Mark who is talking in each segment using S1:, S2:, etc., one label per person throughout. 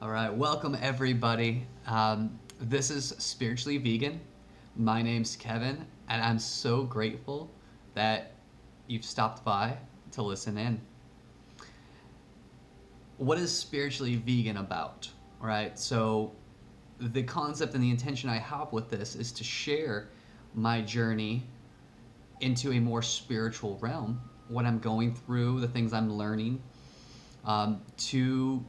S1: All right, welcome everybody. This is Spiritually Vegan. My name's Kevin, and I'm so grateful that you've stopped by to listen in. What is Spiritually Vegan about? All right, so the concept and the intention I have with this is to share my journey into a more spiritual realm, what I'm going through, the things I'm learning, to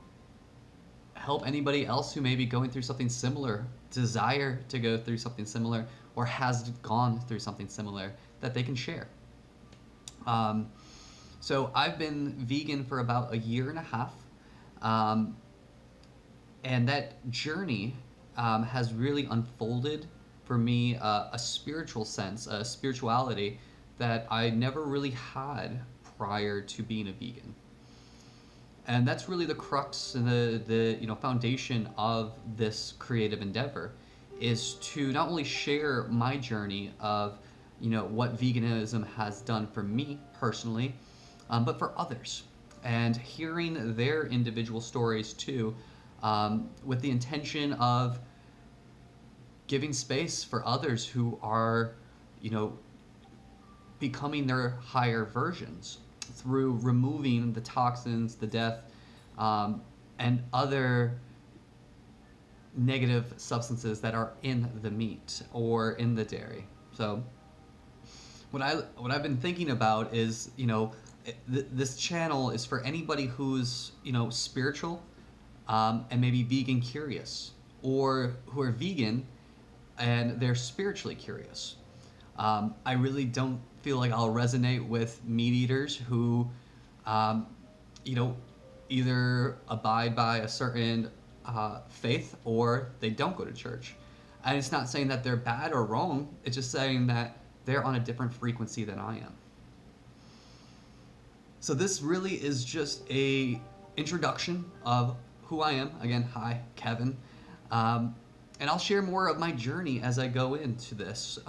S1: help anybody else who may be going through something similar, desire to go through something similar, or has gone through something similar that they can share. Um, so I've been vegan for about a year and a half, um, and that journey has really unfolded for me a spiritual sense, a spirituality that I never really had prior to being a vegan. And that's really the crux and the foundation of this creative endeavor is to not only share my journey of what veganism has done for me personally, but for others, and hearing their individual stories too, with the intention of giving space for others who are you know becoming their higher versions through removing the toxins, the death, um, and other negative substances that are in the meat or in the dairy. So what I've been thinking about is, this channel is for anybody who's spiritual, and maybe vegan curious, or who are vegan and they're spiritually curious. I really don't feel like I'll resonate with meat eaters who, um, you know, either abide by a certain faith or they don't go to church. And it's not saying that they're bad or wrong. It's just saying that they're on a different frequency than I am. So this really is just a introduction of who I am. Again, hi, Kevin. Um, and I'll share more of my journey as I go into this.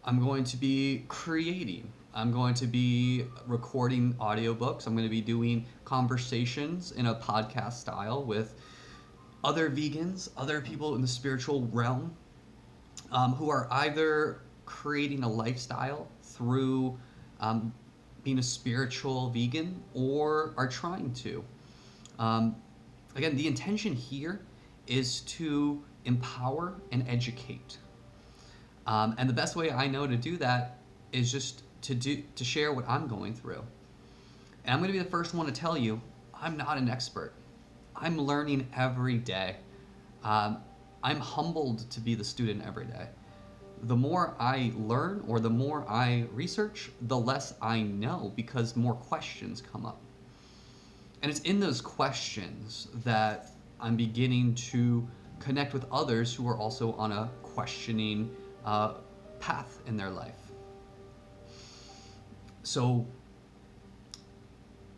S1: I'm going to be creating. I'm going to be recording audiobooks. I'm going to be doing conversations in a podcast style with other vegans, other people in the spiritual realm, who are either creating a lifestyle through um, being a spiritual vegan or are trying to. Um, Again, the intention here is to empower and educate. And the best way I know to do that is just to share what I'm going through. And I'm going to be the first one to tell you, I'm not an expert. I'm learning every day. Um, I'm humbled to be the student every day. The more I learn or the more I research, the less I know because more questions come up. And it's in those questions that I'm beginning to connect with others who are also on a questioning uh, path in their life. So,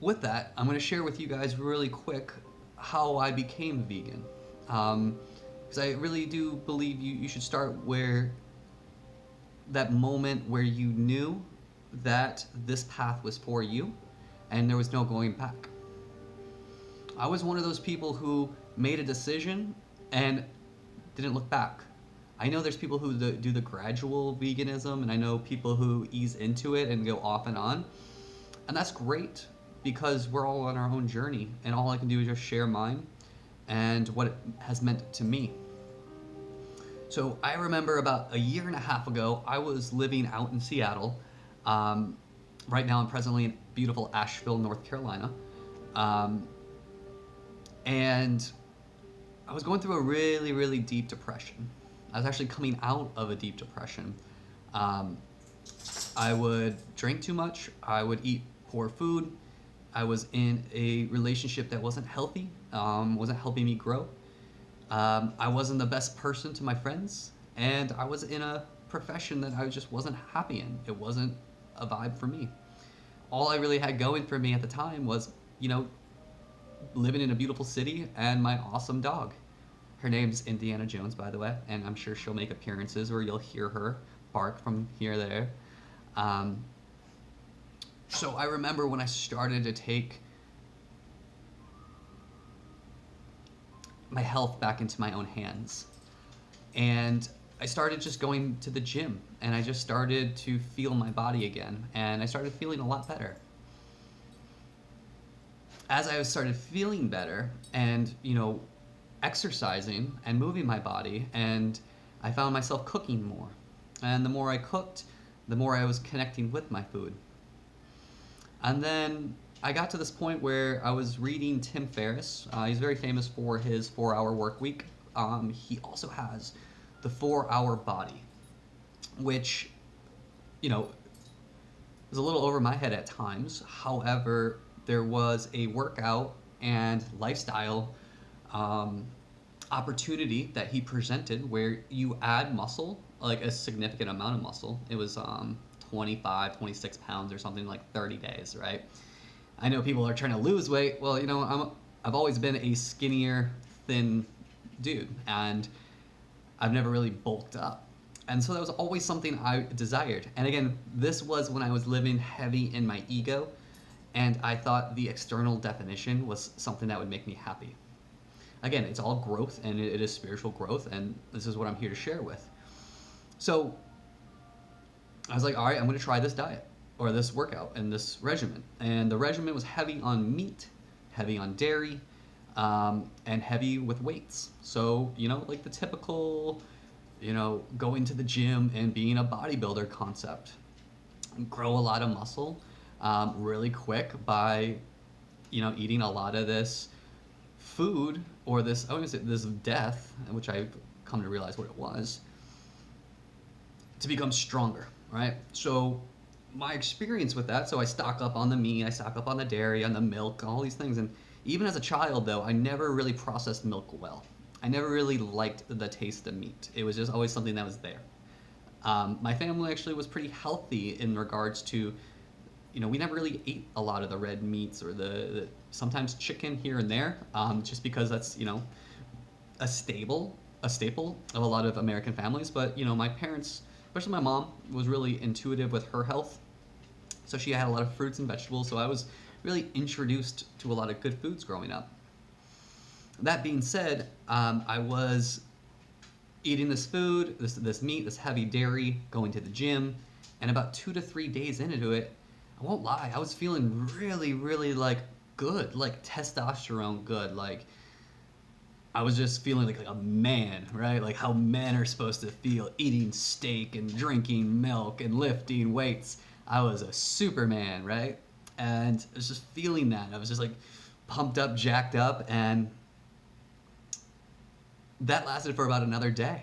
S1: with that, I'm going to share with you guys really quick how I became vegan. Because I really do believe you should start where that moment where you knew that this path was for you and there was no going back. I was one of those people who made a decision and didn't look back. I know there's people who do the gradual veganism, and I know people who ease into it and go off and on. And that's great because we're all on our own journey, and all I can do is just share mine and what it has meant to me. So I remember about a year and a half ago, I was living out in Seattle. Um, right now, I'm presently in beautiful Asheville, North Carolina. Um, and I was going through a really, really deep depression. I was actually coming out of a deep depression. Um, I would drink too much. I would eat poor food. I was in a relationship that wasn't healthy, wasn't helping me grow. I wasn't the best person to my friends, and I was in a profession that I just wasn't happy in. It wasn't a vibe for me. All I really had going for me at the time was, you know, living in a beautiful city and my awesome dog. Her name's Indiana Jones, by the way, and I'm sure she'll make appearances where you'll hear her bark from here or there. Um, so I remember when I started to take my health back into my own hands. And I started just going to the gym, and I just started to feel my body again, and I started feeling a lot better. As I started feeling better and, exercising and moving my body, and I found myself cooking more. And the more I cooked, the more I was connecting with my food. And then I got to this point where I was reading Tim Ferriss. He's very famous for his 4 Hour Work Week. He also has the 4 Hour Body, which, you know, is a little over my head at times. However, there was a workout and lifestyle um, opportunity that he presented where you add muscle, like a significant amount of muscle. It was 25, 26 pounds or something, like 30 days, right? I know people are trying to lose weight. Well, I've always been a skinnier, thin dude, and I've never really bulked up. And so that was always something I desired. And again, this was when I was living heavy in my ego, and I thought the external definition was something that would make me happy. Again, it's all growth, and it is spiritual growth, and this is what I'm here to share with. So I was like, all right, I'm going to try this diet or this workout and this regimen. And the regimen was heavy on meat, heavy on dairy, and heavy with weights. So, like the typical, going to the gym and being a bodybuilder concept. Grow a lot of muscle really quick by, eating a lot of this food or this, I wouldn't say this death, which I've come to realize what it was, to become stronger, right? So my experience with that, so I stock up on the meat, I stock up on the dairy, on the milk, all these things. And even as a child, though, I never really processed milk well. I never really liked the taste of meat. It was just always something that was there. My family actually was pretty healthy in regards to, we never really ate a lot of the red meats or the sometimes chicken here and there, just because that's, a staple of a lot of American families. But, my parents, especially my mom, was really intuitive with her health. So she had a lot of fruits and vegetables. So I was really introduced to a lot of good foods growing up. That being said, I was eating this food, this meat, this heavy dairy, going to the gym, and about 2 to 3 days into it, I won't lie, I was feeling really, really like good, like testosterone good, like I was just feeling like a man, right? Like how men are supposed to feel, eating steak and drinking milk and lifting weights. I was a superman, right? And I was just feeling that. I was just like pumped up, jacked up, and that lasted for about another day.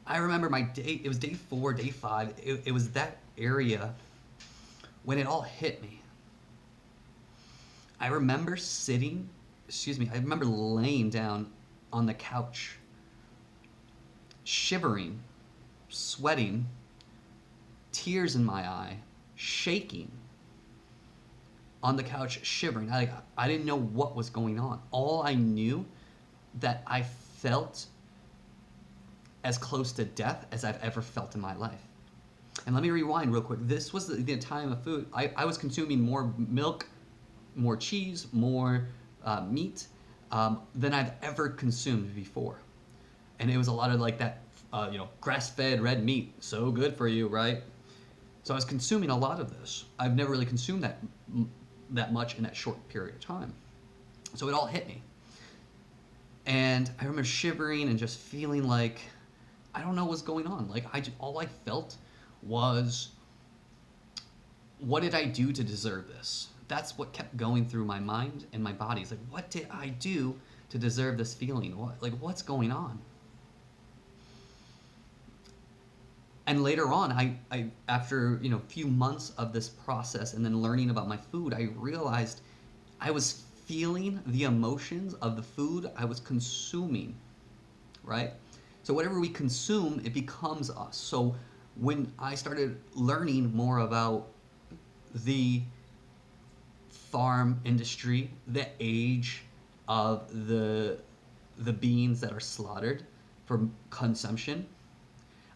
S1: I remember my day, it was day 4, day 5. It was that area when it all hit me. I remember I remember laying down on the couch, shivering, sweating, tears in my eye, shaking on the couch, shivering. I didn't know what was going on. All I knew that I felt as close to death as I've ever felt in my life. And let me rewind real quick. This was the time of food. I was consuming more milk, more cheese, more meat than I've ever consumed before. And it was a lot of like that, grass-fed red meat. So good for you, right? So I was consuming a lot of this. I've never really consumed that much in that short period of time. So it all hit me. And I remember shivering and just feeling like I don't know what's going on. Like all I felt was, what did I do to deserve this? That's what kept going through my mind and my body. It's like, what did I do to deserve this feeling? What's going on? And later on, I after a few months of this process and then learning about my food, I realized I was feeling the emotions of the food I was consuming, right? So whatever we consume, it becomes us. So when I started learning more about the farm industry, the age of the beings that are slaughtered for consumption,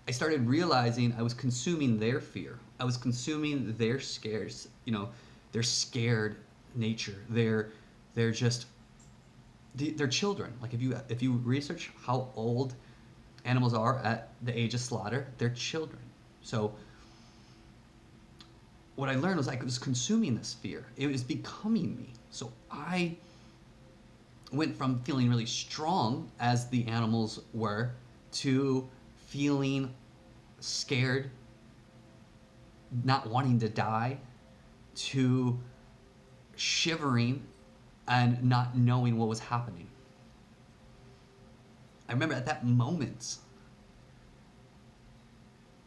S1: I started realizing I was consuming their fear. I was consuming their scares, their scared nature. They're just they're children. Like if you research how old animals are at the age of slaughter, they're children. So what I learned was I was consuming this fear. It was becoming me. So I went from feeling really strong as the animals were to feeling scared, not wanting to die, to shivering and not knowing what was happening. I remember at that moment,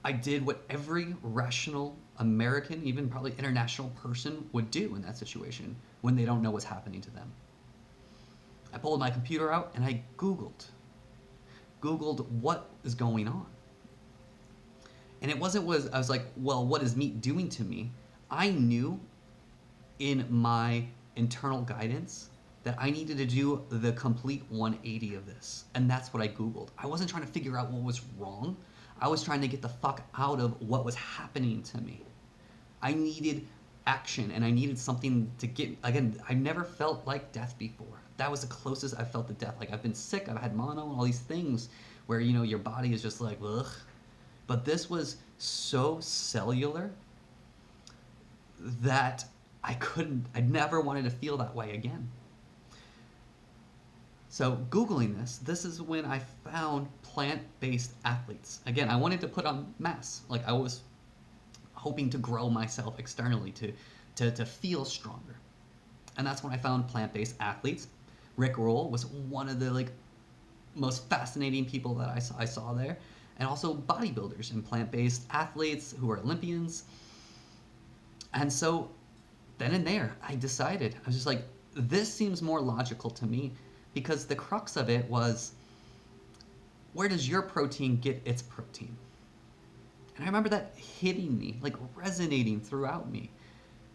S1: I did what every rational American, even probably international person would do in that situation when they don't know what's happening to them. I pulled my computer out and I Googled what is going on. And it wasn't was I was like, well, what is meat doing to me? I knew in my internal guidance that I needed to do the complete 180 of this. And that's what I Googled. I wasn't trying to figure out what was wrong. I was trying to get the fuck out of what was happening to me. I needed action and I needed something to get. Again, I never felt like death before. That was the closest I felt to death. Like I've been sick, I've had mono and all these things where, you know, your body is just like, ugh. But this was so cellular that I never wanted to feel that way again. So Googling this is when I found plant-based athletes. Again, I wanted to put on mass. Like I was hoping to grow myself externally to feel stronger. And that's when I found plant-based athletes. Rick Roll was one of the like most fascinating people that I saw there. And also bodybuilders and plant-based athletes who are Olympians. And so then and there, I decided, I was just like, this seems more logical to me because the crux of it was, where does your protein get its protein? And I remember that hitting me, like resonating throughout me.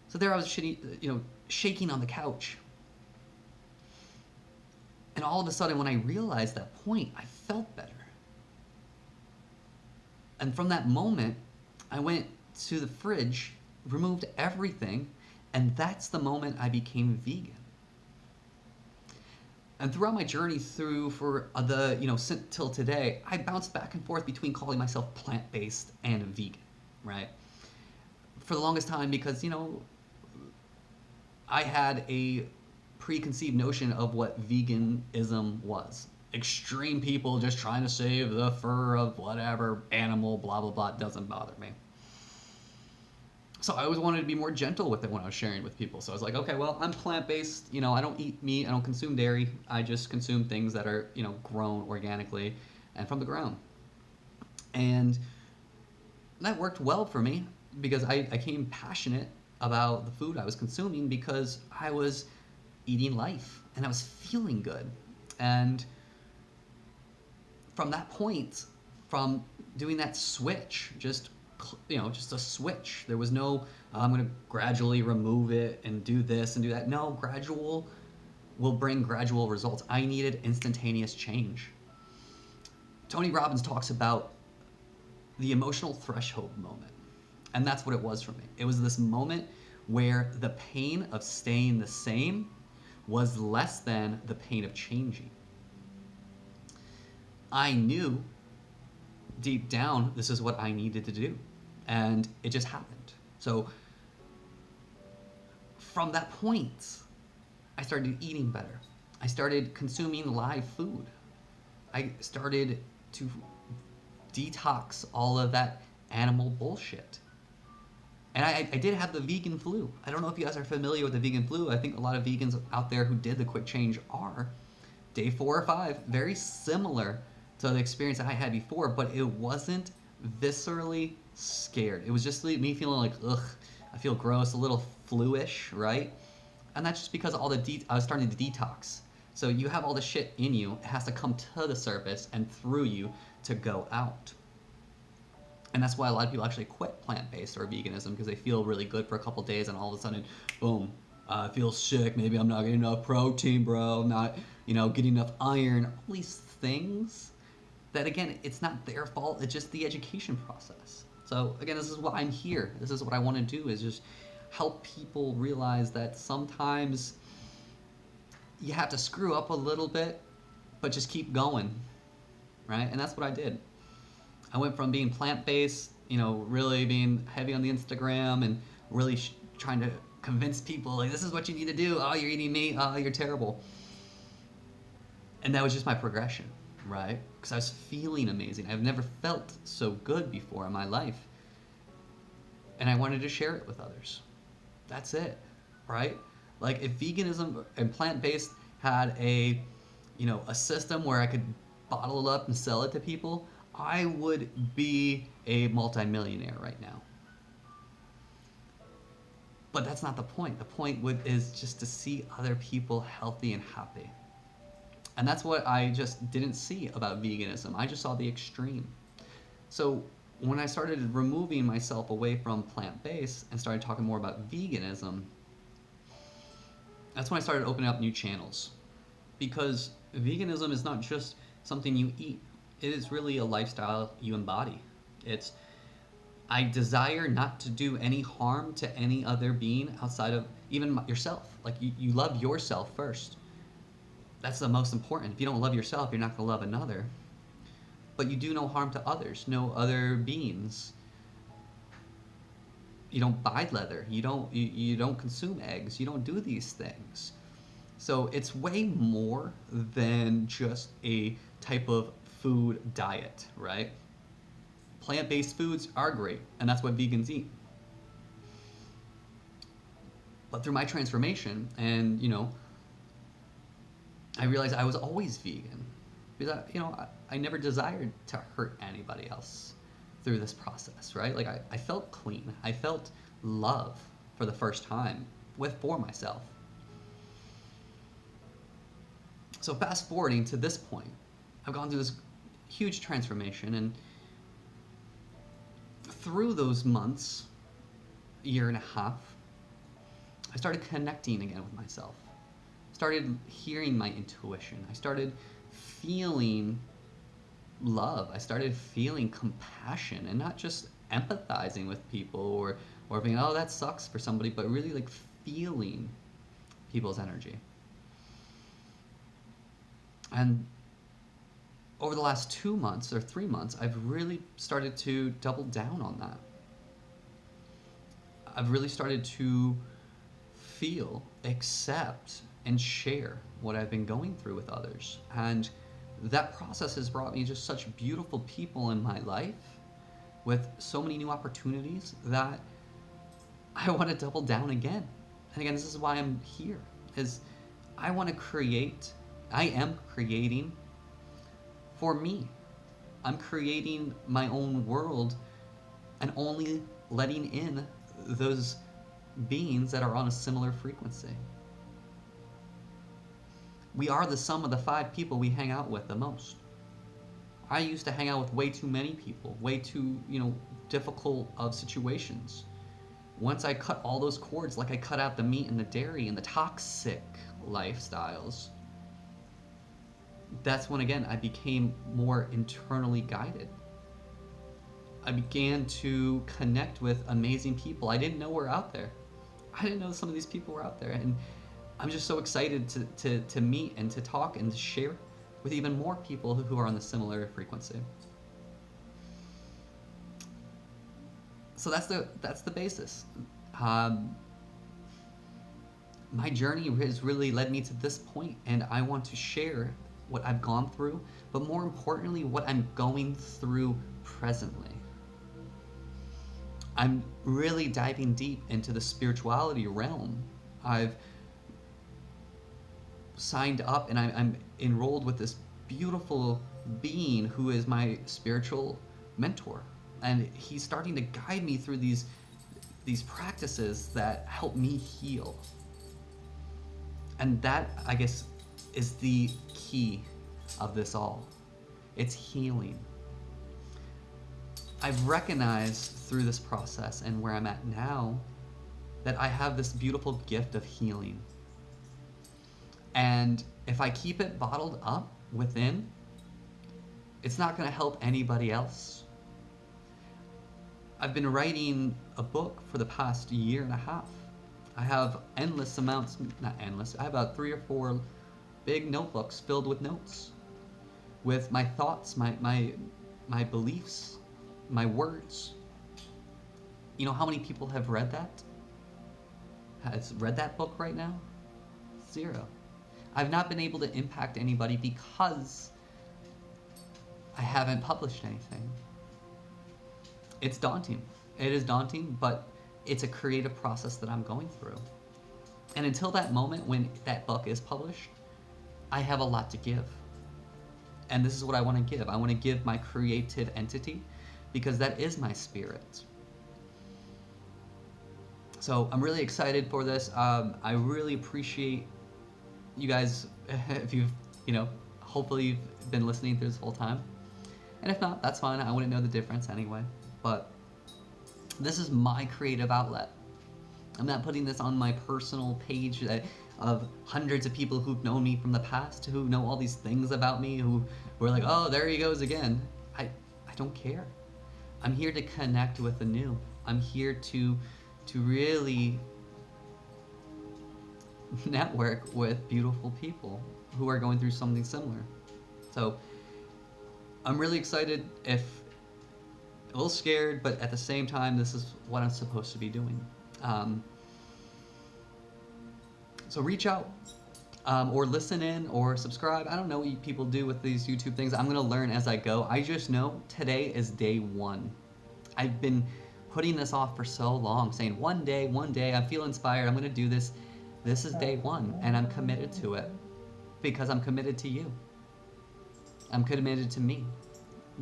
S1: So there I was shaking on the couch. And all of a sudden, when I realized that point, I felt better. And from that moment, I went to the fridge, removed everything, and that's the moment I became vegan. And throughout my journey till today, I bounced back and forth between calling myself plant-based and vegan, right? For the longest time because, I had a preconceived notion of what veganism was. Extreme people just trying to save the fur of whatever animal, blah, blah, blah, it doesn't bother me. So I always wanted to be more gentle with it when I was sharing with people. So I was like, okay, well, I'm plant-based. I don't eat meat. I don't consume dairy. I just consume things that are, grown organically and from the ground. And that worked well for me because I became passionate about the food I was consuming because I was eating life and I was feeling good. And from that point, from doing that switch, just a switch. There was no, I'm going to gradually remove it and do this and do that. No, gradual will bring gradual results. I needed instantaneous change. Tony Robbins talks about the emotional threshold moment. And that's what it was for me. It was this moment where the pain of staying the same was less than the pain of changing. I knew deep down this is what I needed to do. And it just happened. So from that point, I started eating better. I started consuming live food. I started to detox all of that animal bullshit. And I did have the vegan flu. I don't know if you guys are familiar with the vegan flu. I think a lot of vegans out there who did the quick change are. Day 4 or 5, very similar to the experience I had before, but it wasn't viscerally scared. It was just me feeling like, ugh, I feel gross, a little flu-ish, right? And that's just because I was starting to detox. So you have all the shit in you, it has to come to the surface and through you to go out. And that's why a lot of people actually quit plant-based or veganism because they feel really good for a couple days and all of a sudden, boom, I feel sick. Maybe I'm not getting enough protein, bro. I'm not, getting enough iron. All these things that, again, it's not their fault. It's just the education process. So, again, this is why I'm here. This is what I want to do is just help people realize that sometimes you have to screw up a little bit, but just keep going, right? And that's what I did. I went from being plant based, really being heavy on the Instagram and really trying to convince people like this is what you need to do. Oh, you're eating meat. Oh, you're terrible. And that was just my progression, right? Because I was feeling amazing. I've never felt so good before in my life, and I wanted to share it with others. That's it, right? Like if veganism and plant based had a system where I could bottle it up and sell it to people, I would be a multimillionaire right now. But that's not the point. The point is just to see other people healthy and happy. And that's what I just didn't see about veganism. I just saw the extreme. So when I started removing myself away from plant based and started talking more about veganism, that's when I started opening up new channels. Because veganism is not just something you eat, it is really a lifestyle you embody. It's I desire not to do any harm to any other being outside of even yourself. Like you love yourself first. That's the most important. If you don't love yourself, you're not going to love another. But you do no harm to others, no other beings. You don't buy leather. You don't consume eggs. You don't do these things. So it's way more than just a type of food diet, right? Plant-based foods are great, and that's what vegans eat. But through my transformation, and I realized I was always vegan because I never desired to hurt anybody else through this process, right? Like I felt clean. I felt love for the first time for myself. So fast forwarding to this point, I've gone through this huge transformation, and through those months, year and a half, I started connecting again with myself. Started hearing my intuition. I started feeling love. I started feeling compassion and not just empathizing with people or being, oh, that sucks for somebody, but really like feeling people's energy. And over the last 2 months or 3 months, I've really started to double down on that. I've really started to feel, accept, and share what I've been going through with others. And that process has brought me just such beautiful people in my life with so many new opportunities that I want to double down again. And again, this is why I'm here, is I am creating for me. I'm creating my own world and only letting in those beings that are on a similar frequency. We are the sum of the 5 people we hang out with the most. I used to hang out with way too many people, way too, difficult of situations. Once I cut all those cords, like I cut out the meat and the dairy and the toxic lifestyles, that's when, again, I became more internally guided. I began to connect with amazing people I didn't know were out there. I didn't know some of these people were out there. And I'm just so excited to meet and to talk and to share with even more people who are on the similar frequency. So that's the basis. My journey has really led me to this point, and I want to share what I've gone through, but more importantly, what I'm going through presently. I'm really diving deep into the spirituality realm. I've signed up and I'm enrolled with this beautiful being who is my spiritual mentor, and he's starting to guide me through these practices that help me heal. And that, I guess, is the key of this all. It's healing. I've recognized through this process and where I'm at now that I have this beautiful gift of healing. And if I keep it bottled up within, it's not going to help anybody else. I've been writing a book for the past year and a half. I have endless amounts, not endless, I have about 3 or 4 big notebooks filled with notes, with my thoughts, my beliefs, my words. You know how many people have read that? Has read that book right now? Zero. I've not been able to impact anybody because I haven't published anything. It's daunting. It is daunting, but it's a creative process that I'm going through. And until that moment when that book is published, I have a lot to give. And this is what I want to give. I want to give my creative entity because that is my spirit. So I'm really excited for this. I really appreciate you guys if you've, hopefully you've been listening through this whole time. And if not, that's fine. I wouldn't know the difference anyway. But this is my creative outlet. I'm not putting this on my personal page of hundreds of people who've known me from the past, who know all these things about me, who are like, oh, there he goes again. I don't care. I'm here to connect with the new. I'm here to really network with beautiful people who are going through something similar. So I'm really excited, a little scared, but at the same time, this is what I'm supposed to be doing. So reach out, or listen in, or subscribe. I don't know what people do with these YouTube things. I'm gonna learn as I go. I just know today is day one. I've been putting this off for so long, saying one day, I feel inspired, I'm gonna do this. This is day one, and I'm committed to it because I'm committed to you. I'm committed to me.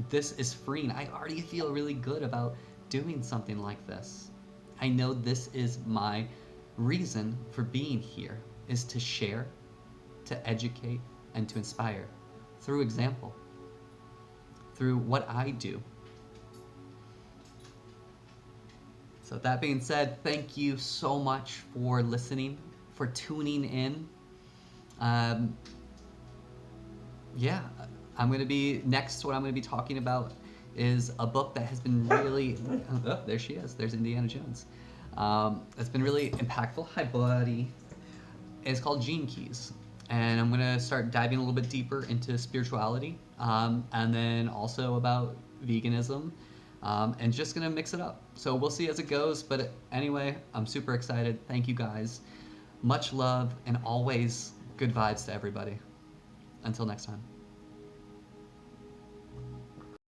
S1: This is freeing. I already feel really good about doing something like this. I know this is my reason for being here, is to share, to educate, and to inspire through example, through what I do. So that being said, thank you so much for listening, for tuning in. Yeah, I'm going to be, next what I'm going to be talking about is a book that has been really, oh, there she is, there's Indiana Jones. It's been really impactful. Hi, buddy. It's called Gene Keys. And I'm going to start diving a little bit deeper into spirituality, and then also about veganism, and just going to mix it up. So we'll see as it goes. But anyway, I'm super excited. Thank you guys. Much love, and always good vibes to everybody. Until next time.